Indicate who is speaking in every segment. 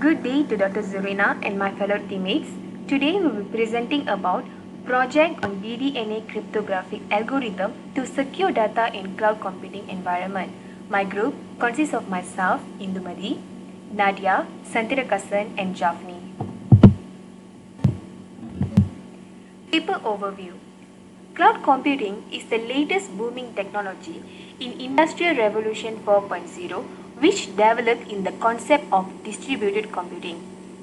Speaker 1: Good day to Dr. Zurina and my fellow teammates. Today we will be presenting about project on BDNA cryptographic algorithm to secure data in cloud computing environment. My group consists of myself, Indumadi, Nadia, Santirakasan and Jafni. Paper overview. Cloud computing is the latest booming technology in Industrial Revolution 4.0, which developed in the concept of distributed computing.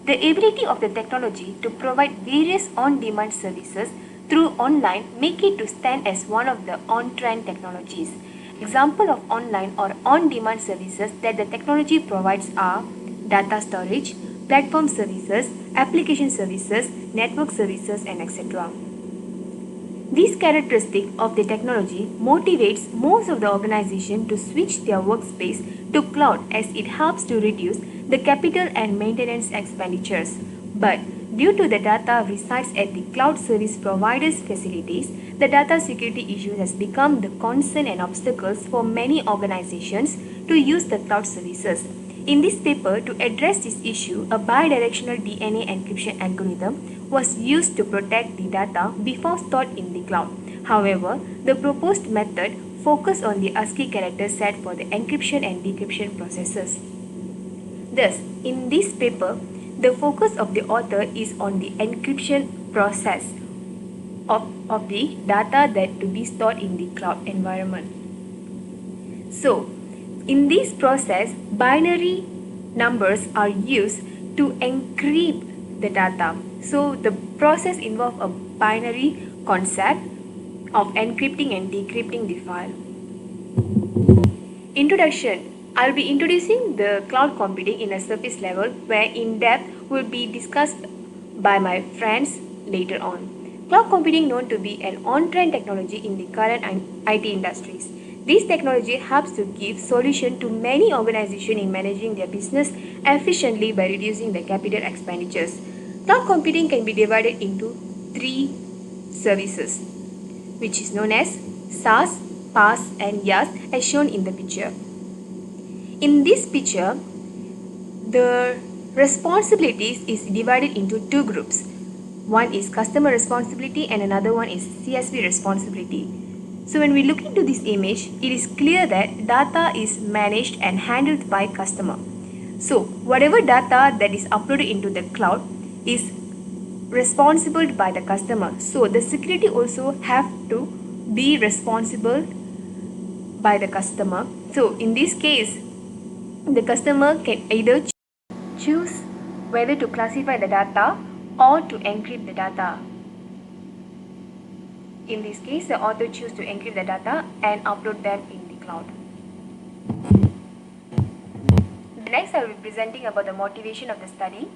Speaker 1: The ability of the technology to provide various on-demand services through online make it to stand as one of the on-trend technologies. Example of online or on-demand services that the technology provides are data storage, platform services, application services, network services, and etc. This characteristic of the technology motivates most of the organization to switch their workspace to cloud as it helps to reduce the capital and maintenance expenditures. But due to the data resides at the cloud service providers' facilities, the data security issue has become the concern and obstacles for many organizations to use the cloud services. In this paper, to address this issue, a bidirectional DNA encryption algorithm was used to protect the data before stored in the cloud. However, the proposed method focused on the ASCII character set for the encryption and decryption processes. Thus, in this paper, the focus of the author is on the encryption process of the data that to be stored in the cloud environment. So, in this process, binary numbers are used to encrypt the data. So, the process involves a binary concept of encrypting and decrypting the file. Introduction. I'll be introducing the cloud computing in a surface level where in-depth will be discussed by my friends later on. Cloud computing known to be an on-trend technology in the current IT industries. This technology helps to give solution to many organizations in managing their business efficiently by reducing the capital expenditures. Cloud computing can be divided into three services, which is known as SaaS, PaaS and IaaS as shown in the picture. In this picture, the responsibilities is divided into two groups. One is customer responsibility and another one is CSV responsibility. So when we look into this image, it is clear that data is managed and handled by customer. So whatever data that is uploaded into the cloud is responsible by the customer. So the security also have to be responsible by the customer. So in this case, the customer can either choose whether to classify the data or to encrypt the data. In this case, the author chooses to encrypt the data and upload them in the cloud. Next, I will be presenting about the motivation of the study.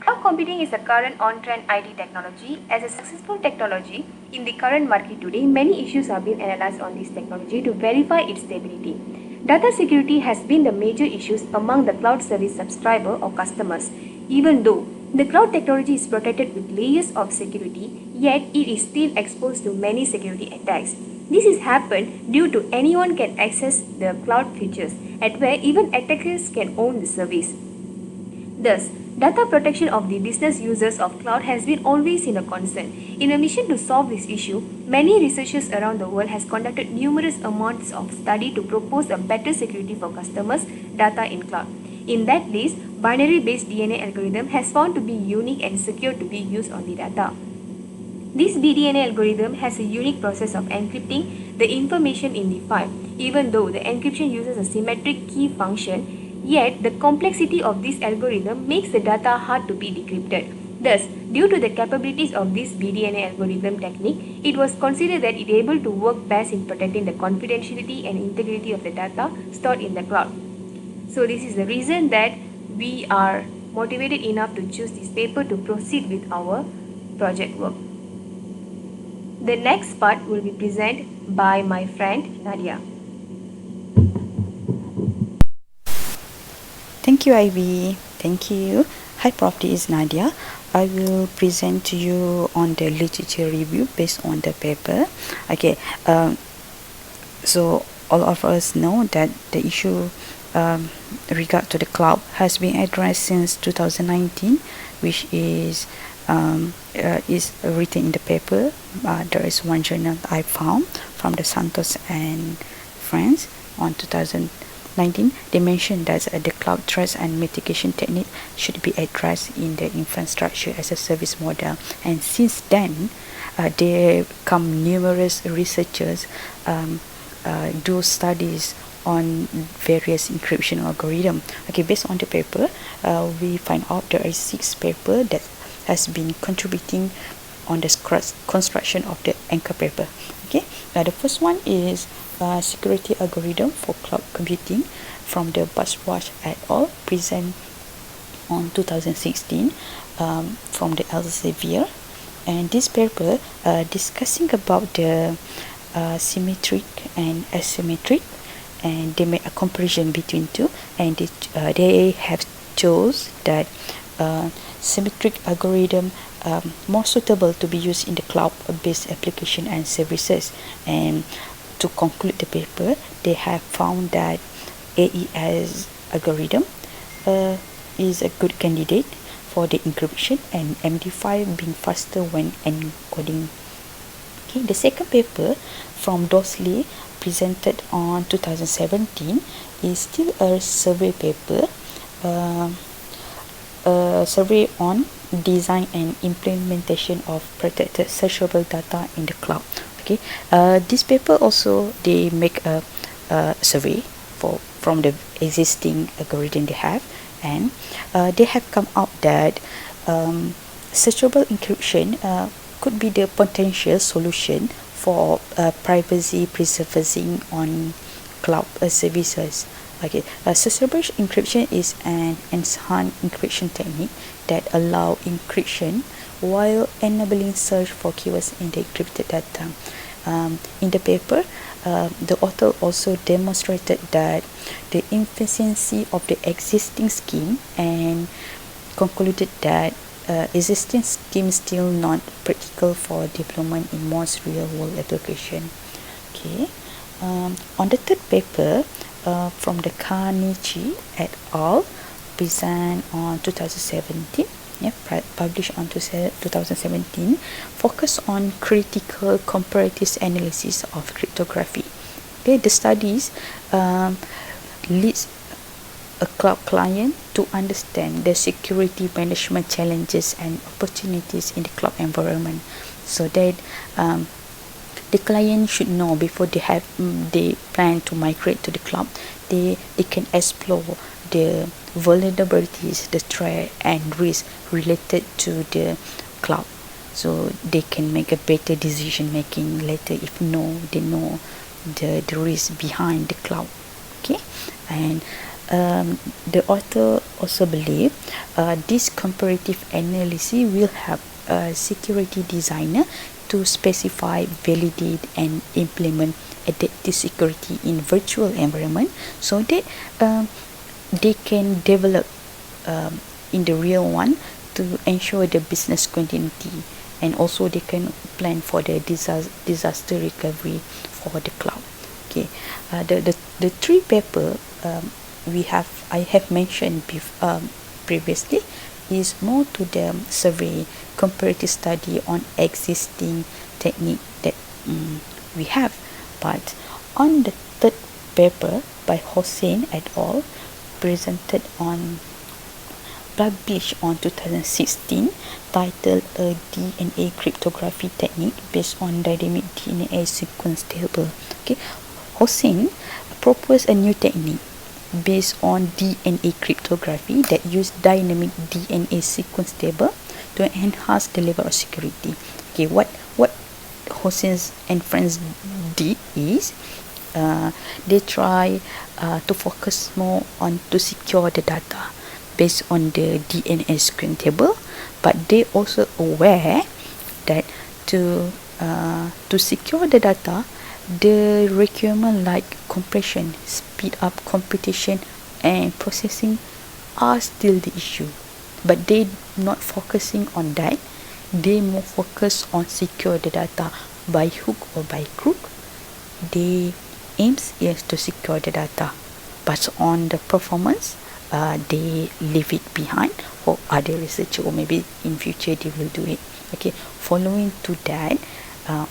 Speaker 1: Cloud computing is a current on-trend IT technology. As a successful technology in the current market today, many issues are being analyzed on this technology to verify its stability. Data security has been the major issues among the cloud service subscriber or customers. Even though the cloud technology is protected with layers of security, yet it is still exposed to many security attacks. This has happened due to anyone can access the cloud features, at where even attackers can own the service. Thus, data protection of the business users of cloud has been always in a concern. In a mission to solve this issue, many researchers around the world has conducted numerous amounts of study to propose a better security for customers' data in cloud. In that list, binary-based DNA algorithm has found to be unique and secure to be used on the data. This BDNA algorithm has a unique process of encrypting the information in the file. Even though the encryption uses a symmetric key function, yet the complexity of this algorithm makes the data hard to be decrypted. Thus, due to the capabilities of this BDNA algorithm technique, it was considered that it is able to work best in protecting the confidentiality and integrity of the data stored in the cloud. So this is the reason that we are motivated enough to choose this paper to proceed with our project work. The next part will be presented by my friend Nadia.
Speaker 2: Thank you, Ivy. Thank you. Hi, Prof. This is Nadia. I will present to you on the literature review based on the paper. Okay. So all of us know that the issue regard to the cloud has been addressed since 2019, which is written in the paper. There is one journal I found from the Santos and friends on 2019. They mentioned that the cloud threats and mitigation technique should be addressed in the infrastructure as a service model. And since then, there come numerous researchers do studies on various encryption algorithm. Okay, based on the paper, we find out there are 6 paper that has been contributing on the construction of the anchor paper. Okay, now the first one is security algorithm for cloud computing from the Bajwaj et al. Present on 2016 from the Elsevier, and this paper discussing about the symmetric and asymmetric, and they make a comparison between two, and they have chose that symmetric algorithm more suitable to be used in the cloud-based application and services. And to conclude the paper, they have found that AES algorithm is a good candidate for the encryption, and MD5 being faster when encoding. Okay, the second paper from Dosley presented on 2017 is still a survey paper, a survey on design and implementation of protected searchable data in the cloud. Okay, this paper also they make a survey from the existing algorithm they have, and they have come out that searchable encryption could be the potential solution for privacy preserving on cloud services. Okay, searchable encryption is an enhanced encryption technique that allow encryption while enabling search for keywords in the encrypted data. In the paper, the author also demonstrated that the efficiency of the existing scheme, and concluded that existing scheme still not practical for deployment in most real-world application. Okay, on the third paper from the Carnegie et al. Present on 2017, published on 2017, focus on critical comparative analysis of cryptography. Okay, the studies leads a cloud client to understand the security management challenges and opportunities in the cloud environment, so that the client should know before they plan to migrate to the cloud. They can explore the vulnerabilities, the threat and risk related to the cloud, so they can make a better decision making later if they know the risk behind the cloud. Okay, and the author also believe this comparative analysis will help a security designer to specify, validate and implement adaptive security in virtual environment, so that they can develop in the real one to ensure the business continuity, and also they can plan for the disaster recovery for the cloud. Okay, the 3 paper I have mentioned previously is more to the survey comparative study on existing technique that we have. But on the third paper by Hossein et al. Published on 2016, titled a DNA cryptography technique based on dynamic DNA sequence table. Okay, Hossein proposed a new technique based on DNA cryptography that use dynamic DNA sequence table to enhance the level of security. Okay, what Hossein and friends did is they try to focus more on to secure the data based on the DNA sequence table, but they also aware that to secure the data, the requirement like compression, speed up computation and processing are still the issue, but they not focusing on that. They more focus on secure the data by hook or by crook. They aims is to secure the data. but on the performance, they leave it behind for other researcher, or maybe in future they will do it. Okay, following to that,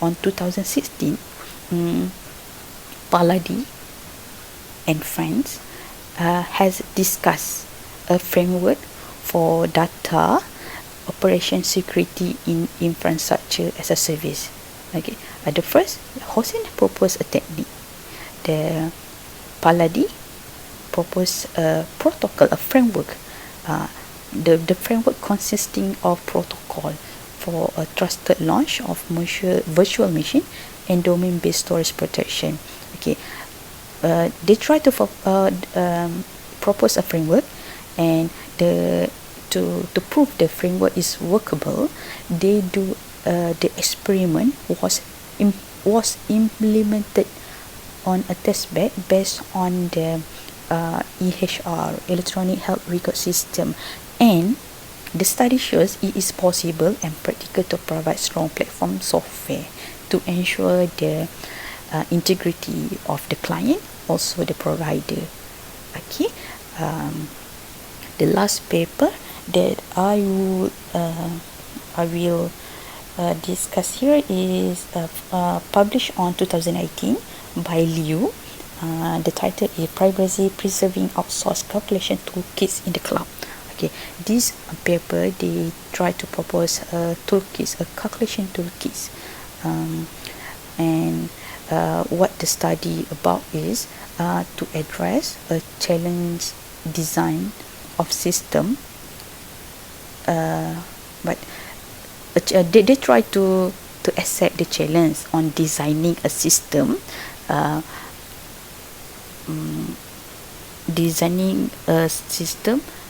Speaker 2: on 2016, Paladi and friends has discussed a framework for data operation security in infrastructure as a service. Okay, at the first, Hossein proposed a technique. The Paladi proposed a protocol, a framework. The framework consisting of protocol for a trusted launch of virtual machine and domain-based storage protection. Okay, they try to propose a framework, and to prove the framework is workable, they do the experiment was implemented on a test bed based on the EHR, electronic health record system, and the study shows it is possible and practical to provide strong platform software to ensure the integrity of the client, also the provider. Okay, the last paper that I will discuss here is published on 2018 by Liu. The title is Privacy Preserving Outsourced Calculation Toolkits in the Cloud. Okay, this paper they try to propose toolkits, a calculation toolkits, and what the study about is to address a challenge design of system, but they try to accept the challenge on designing a system,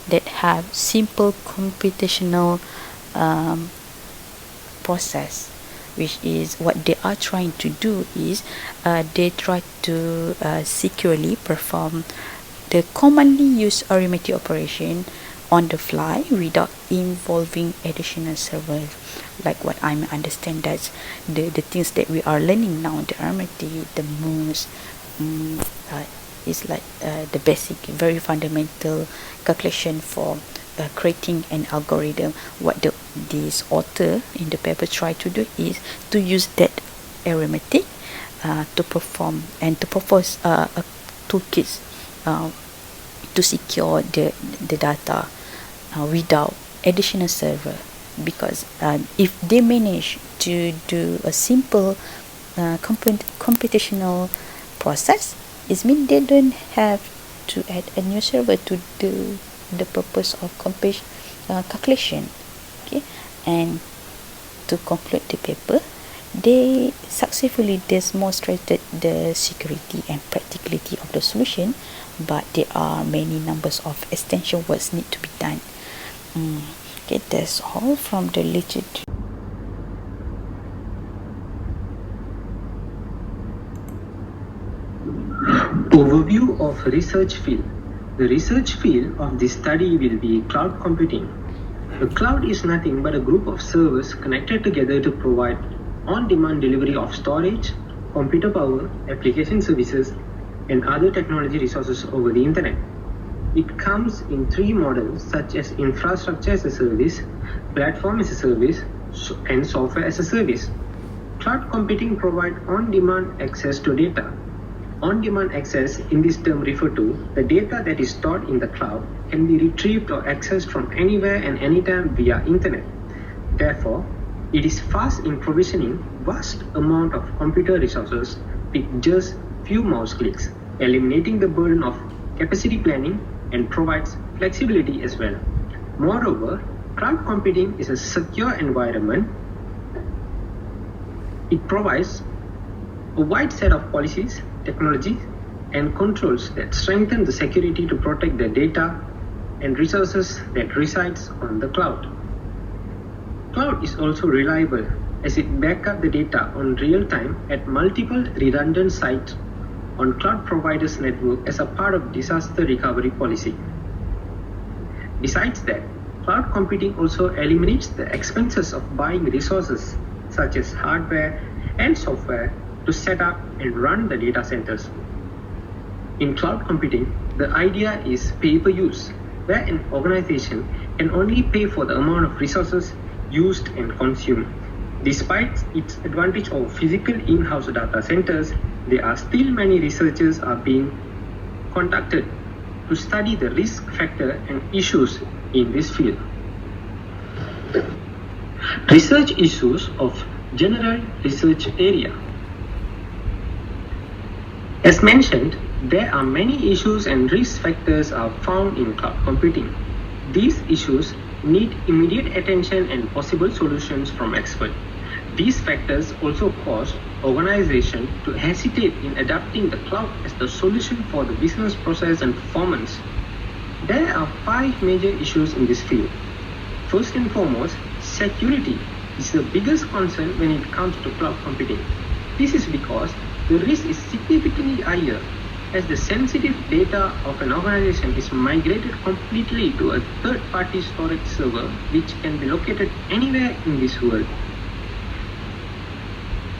Speaker 2: that have simple computational process, which is what they are trying to do is they try to securely perform the commonly used arithmetic operation on the fly without involving additional server. Like what I understand, that's the things that we are learning now, the arithmetic, the most is like the basic, very fundamental calculation for creating an algorithm. What this author in the paper try to do is to use that arithmetic to perform and to propose a toolkits to secure the data without additional server, because if they manage to do a simple computational process, it means they don't have to add a new server to do the purpose of calculation. Okay, and to conclude the paper, they successfully demonstrated the security and practicality of the solution, but there are many numbers of extension works need to be done. Okay, that's all from the literature.
Speaker 3: Overview of research field. The research field of this study will be cloud computing. The cloud is nothing but a group of servers connected together to provide on-demand delivery of storage, computer power, application services, and other technology resources over the internet. It comes in three models such as infrastructure as a service, platform as a service, and software as a service. Cloud computing provides on-demand access to data. On-demand access in this term refer to the data that is stored in the cloud can be retrieved or accessed from anywhere and anytime via internet. Therefore, it is fast in provisioning vast amount of computer resources with just few mouse clicks, eliminating the burden of capacity planning and provides flexibility as well. Moreover, cloud computing is a secure environment. It provides a wide set of policies, technologies, and controls that strengthen the security to protect the data and resources that resides on the cloud. Cloud is also reliable as it backs up the data on real time at multiple redundant sites on cloud providers' network as a part of disaster recovery policy. Besides that, cloud computing also eliminates the expenses of buying resources such as hardware and software to set up and run the data centers. In cloud computing, the The idea is pay per use, where an organization can only pay for the amount of resources used and consumed. Despite its advantage over physical in-house data centers, there are still many researchers are being conducted to study the risk factor and issues in this field. Research issues of general research area. As mentioned, there are many issues and risk factors are found in cloud computing. These issues need immediate attention and possible solutions from experts. These factors also cause organizations to hesitate in adopting the cloud as the solution for the business process and performance. There are 5 major issues in this field. First and foremost, security is the biggest concern when it comes to cloud computing. This is because the risk is significantly higher as the sensitive data of an organization is migrated completely to a third-party storage server which can be located anywhere in this world.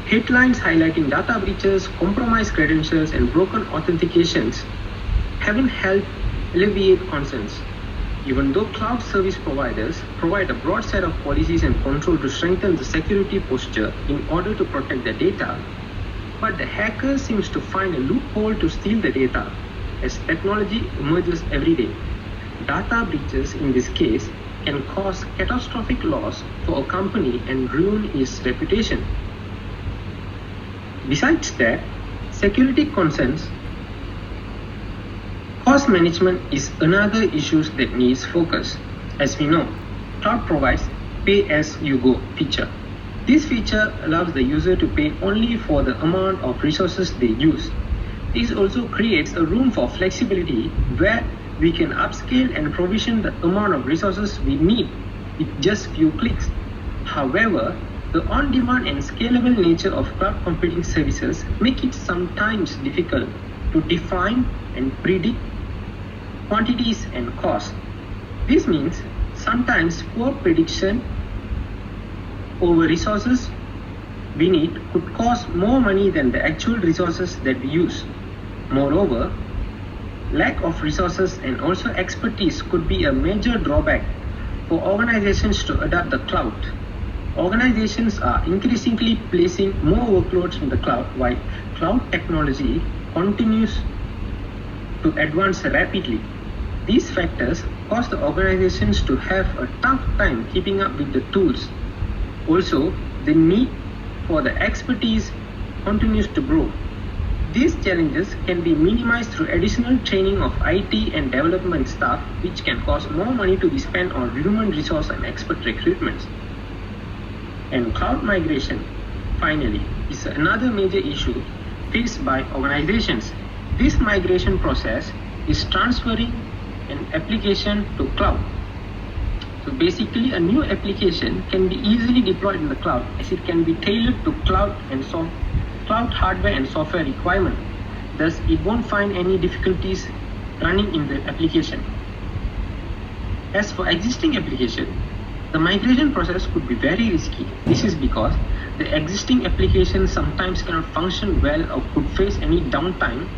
Speaker 3: Headlines highlighting data breaches, compromised credentials, and broken authentications haven't helped alleviate concerns. Even though cloud service providers provide a broad set of policies and control to strengthen the security posture in order to protect the data, but the hacker seems to find a loophole to steal the data as technology emerges every day. Data breaches in this case can cause catastrophic loss for a company and ruin its reputation. Besides that, security concerns, cost management is another issue that needs focus. As we know, cloud provides pay-as-you-go feature. This feature allows the user to pay only for the amount of resources they use. This also creates a room for flexibility where we can upscale and provision the amount of resources we need with just few clicks. However, the on-demand and scalable nature of cloud computing services make it sometimes difficult to define and predict quantities and costs. This means sometimes poor prediction over resources we need could cost more money than the actual resources that we use. Moreover, lack of resources and also expertise could be a major drawback for organizations to adopt the cloud. Organizations are increasingly placing more workloads in the cloud while cloud technology continues to advance rapidly. These factors cause the organizations to have a tough time keeping up with the tools. Also, the need for the expertise continues to grow. These challenges can be minimized through additional training of IT and development staff, which can cost more money to be spent on human resource and expert recruitments. And cloud migration, finally, is another major issue faced by organizations. This migration process is transferring an application to cloud. So basically, a new application can be easily deployed in the cloud as it can be tailored to cloud hardware and software requirement. Thus, it won't find any difficulties running in the application. As for existing application, the migration process could be very risky. This is because the existing applications sometimes cannot function well or could face any downtime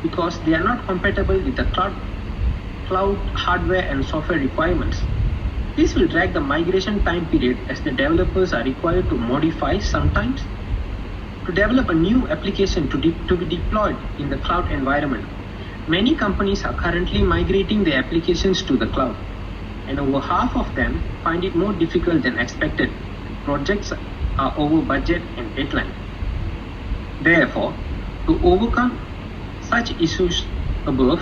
Speaker 3: because they are not compatible with the cloud hardware and software requirements. This will drag the migration time period as the developers are required to modify sometimes to develop a new application to be deployed in the cloud environment. Many companies are currently migrating their applications to the cloud, and over half of them find it more difficult than expected. Projects are over budget and deadline. Therefore, to overcome such issues above,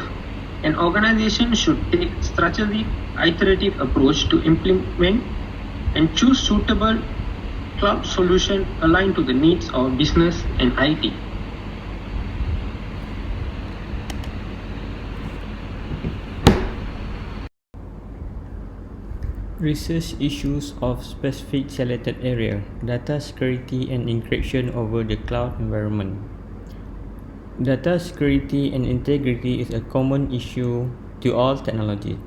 Speaker 3: an organization should take strategic, iterative approach to implement and choose suitable cloud solution aligned to the needs of business and IT.
Speaker 4: Research issues of specific selected area, data security and encryption over the cloud environment. Data security and integrity is a common issue to all technology,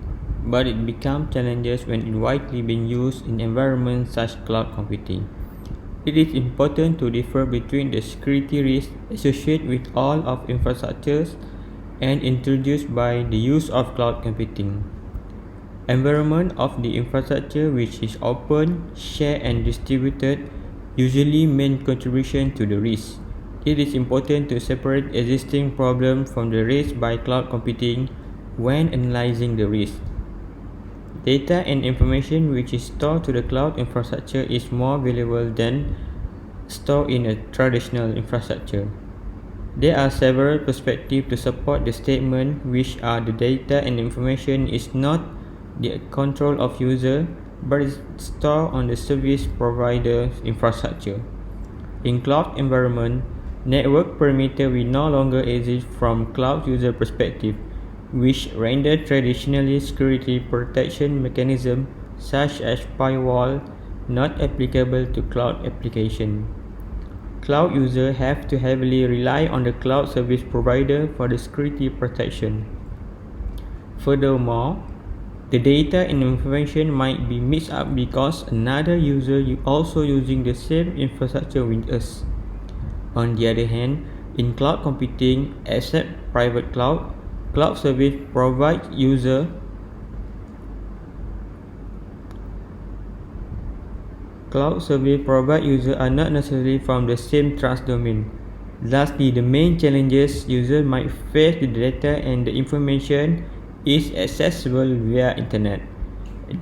Speaker 4: but it becomes challenges when it widely being used in environments such as cloud computing. It is important to differ between the security risks associated with all of infrastructures and introduced by the use of cloud computing. Environment of the infrastructure, which is open, shared and distributed, usually main contribution to the risk. It is important to separate existing problems from the risk by cloud computing when analyzing the risk. Data and information which is stored to the cloud infrastructure is more valuable than stored in a traditional infrastructure. There are several perspectives to support the statement, which are the data and information is not the control of user but is stored on the service provider infrastructure. In cloud environment, network perimeter will no longer exist from cloud user perspective, which render traditionally security protection mechanism such as firewall not applicable to cloud application. Cloud users have to heavily rely on the cloud service provider for the security protection. Furthermore, the data and information might be mixed up because another user is also using the same infrastructure with us. On the other hand, in cloud computing, except private cloud service provide user are not necessarily from the same trust domain. Lastly, the main challenges users might face the data and the information is accessible via internet.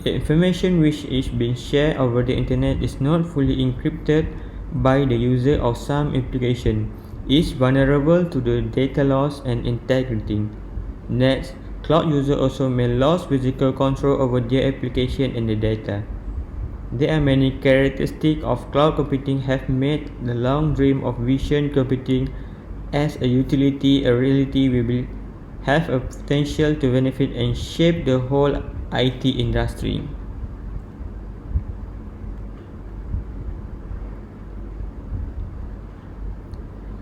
Speaker 4: The information which is being shared over the internet is not fully encrypted by the user of some application, is vulnerable to the data loss and integrity. Next, cloud users also may lose physical control over their application and the data. There are many characteristics of cloud computing have made the long dream of vision computing as a utility a reality. We will have a potential to benefit and shape the whole IT industry.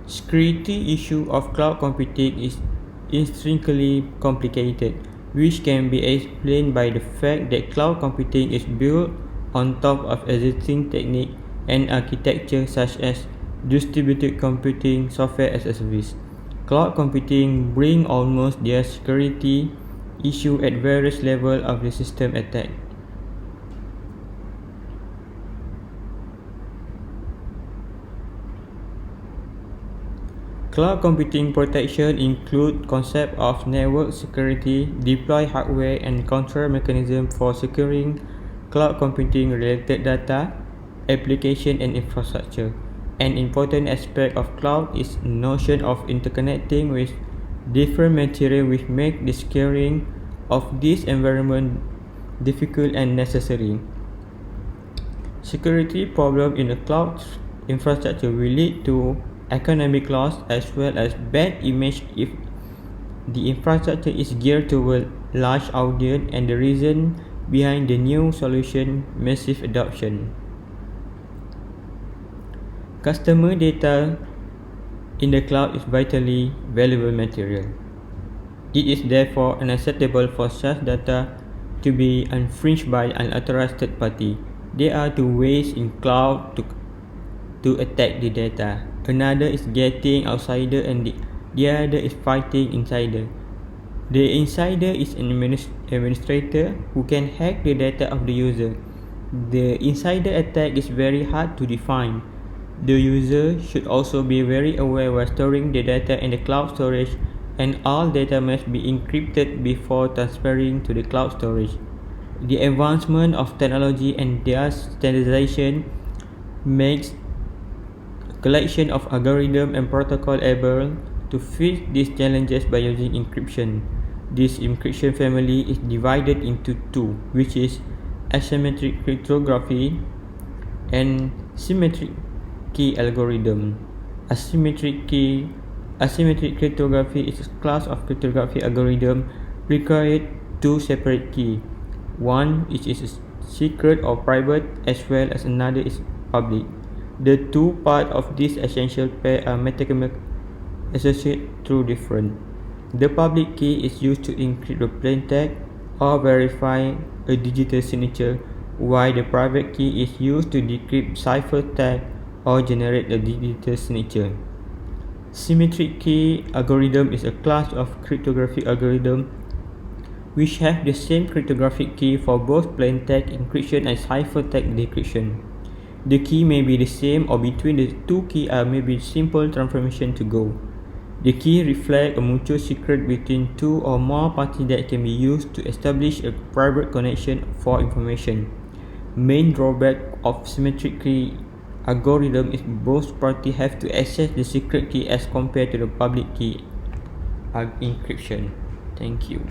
Speaker 4: Security issue of cloud computing is intrinsically complicated, which can be explained by the fact that cloud computing is built on top of existing technique and architecture such as distributed computing, software as a service. Cloud computing bring almost their security issue at various levels of the system attack. Cloud computing protection include concept of network security, deploy hardware and control mechanism for securing cloud computing related data, application and infrastructure. An important aspect of cloud is the notion of interconnecting with different materials, which make the securing of this environment difficult and necessary. Security problems in the cloud infrastructure will lead to economic loss as well as bad image if the infrastructure is geared toward large audience, and the reason behind the new solution massive adoption. Customer data in the cloud is vitally valuable material. It is therefore unacceptable for such data to be infringed by an unauthorized third party. There are two ways in cloud to attack the data. Another is getting outsider and the other is fighting insider. The insider is an administrator who can hack the data of the user. The insider attack is very hard to define. The user should also be very aware while storing the data in the cloud storage, and all data must be encrypted before transferring to the cloud storage. The advancement of technology and their standardization makes collection of algorithm and protocol able to fit these challenges by using encryption. This encryption family is divided into two, which is asymmetric cryptography and symmetric key algorithm. Asymmetric cryptography is a class of cryptography algorithm required two separate keys. One is secret or private, as well as another is public. The two parts of this essential pair are mathematically associated through different. The public key is used to encrypt the plain text or verify a digital signature, while the private key is used to decrypt cipher text or generate a digital signature. Symmetric key algorithm is a class of cryptographic algorithm which have the same cryptographic key for both plaintext encryption and ciphertext decryption. The key may be the same, or between the two keys may be simple transformation to go. The key reflects a mutual secret between two or more parties that can be used to establish a private connection for information. Main drawback of symmetric key algorithm is both parties have to access the secret key as compared to the public key encryption. Thank you.